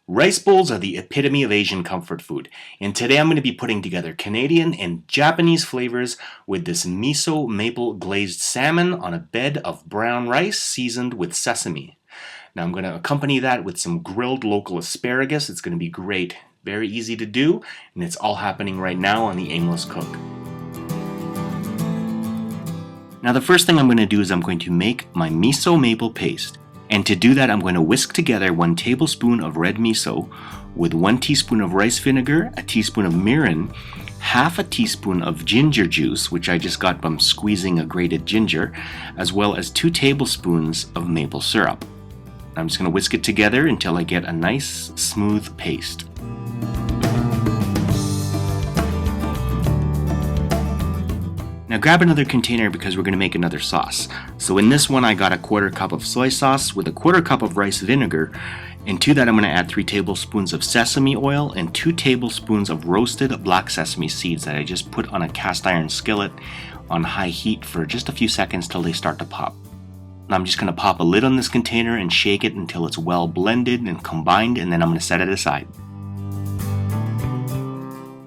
Rice bowls are the epitome of Asian comfort food, and today I'm going to be putting together Canadian and Japanese flavors with this miso maple glazed salmon on a bed of brown rice seasoned with sesame. Now I'm going to accompany that with some grilled local asparagus. It's going to be great, very easy to do, and it's all happening right now on the Aimless Cook. Now the first thing I'm going to do is I'm going to make my miso maple paste. And to do that, I'm going to whisk together 1 tablespoon of red miso with 1 teaspoon of rice vinegar, a teaspoon of mirin, half a teaspoon of ginger juice, which I just got from squeezing a grated ginger, as well as 2 tablespoons of maple syrup. I'm just going to whisk it together until I get a nice smooth paste. Now grab another container because we're going to make another sauce. So in this one I got a 1/4 cup of soy sauce with a 1/4 cup of rice vinegar, and to that I'm going to add 3 tablespoons of sesame oil and 2 tablespoons of roasted black sesame seeds that I just put on a cast iron skillet on high heat for just a few seconds till they start to pop. Now I'm just going to pop a lid on this container and shake it until it's well blended and combined, and then I'm going to set it aside.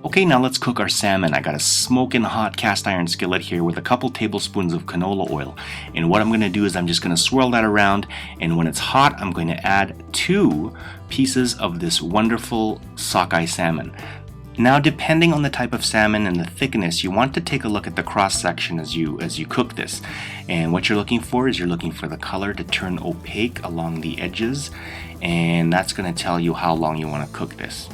Okay, now let's cook our salmon. I got a smoking hot cast iron skillet here with a couple tablespoons of canola oil. And what I'm going to do is I'm just going to swirl that around, and when it's hot, I'm going to add 2 pieces of this wonderful sockeye salmon. Now, depending on the type of salmon and the thickness, you want to take a look at the cross section as you cook this. And what you're looking for is you're looking for the color to turn opaque along the edges, and that's going to tell you how long you want to cook this.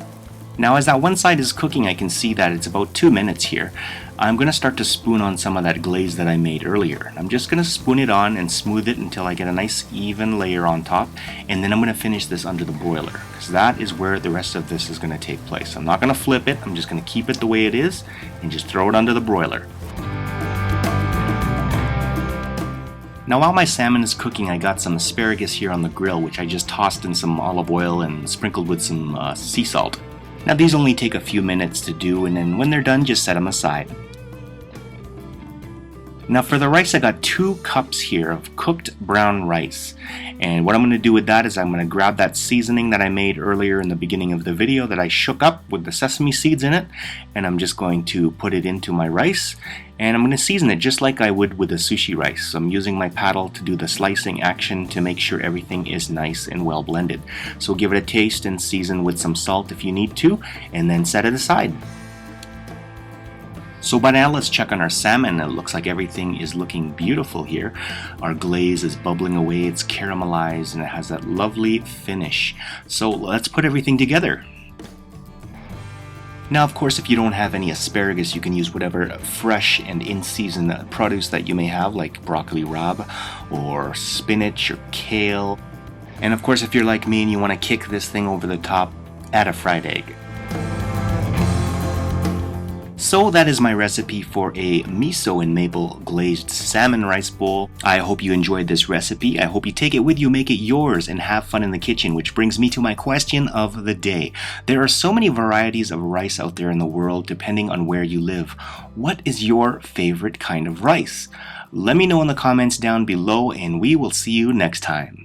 Now as that one side is cooking, I can see that it's about 2 minutes here. I'm going to start to spoon on some of that glaze that I made earlier. I'm just going to spoon it on and smooth it until I get a nice even layer on top, and then I'm going to finish this under the broiler, because that is where the rest of this is going to take place. I'm not going to flip it, I'm just going to keep it the way it is and just throw it under the broiler. Now while my salmon is cooking, I got some asparagus here on the grill, which I just tossed in some olive oil and sprinkled with some sea salt. Now these only take a few minutes to do, and then when they're done, just set them aside. Now for the rice, I got 2 cups here of cooked brown rice, and what I'm going to do with that is I'm going to grab that seasoning that I made earlier in the beginning of the video that I shook up with the sesame seeds in it, and I'm just going to put it into my rice, and I'm going to season it just like I would with a sushi rice. So I'm using my paddle to do the slicing action to make sure everything is nice and well blended. So give it a taste and season with some salt if you need to, and then set it aside. So by now let's check on our salmon. It looks like everything is looking beautiful here. Our glaze is bubbling away, it's caramelized, and it has that lovely finish. So let's put everything together. Now of course, if you don't have any asparagus, you can use whatever fresh and in-season produce that you may have, like broccoli rabe or spinach or kale. And of course, if you're like me and you want to kick this thing over the top, add a fried egg. So that is my recipe for a miso and maple glazed salmon rice bowl. I hope you enjoyed this recipe. I hope you take it with you, make it yours, and have fun in the kitchen, which brings me to my question of the day. There are so many varieties of rice out there in the world depending on where you live. What is your favorite kind of rice? Let me know in the comments down below, and we will see you next time.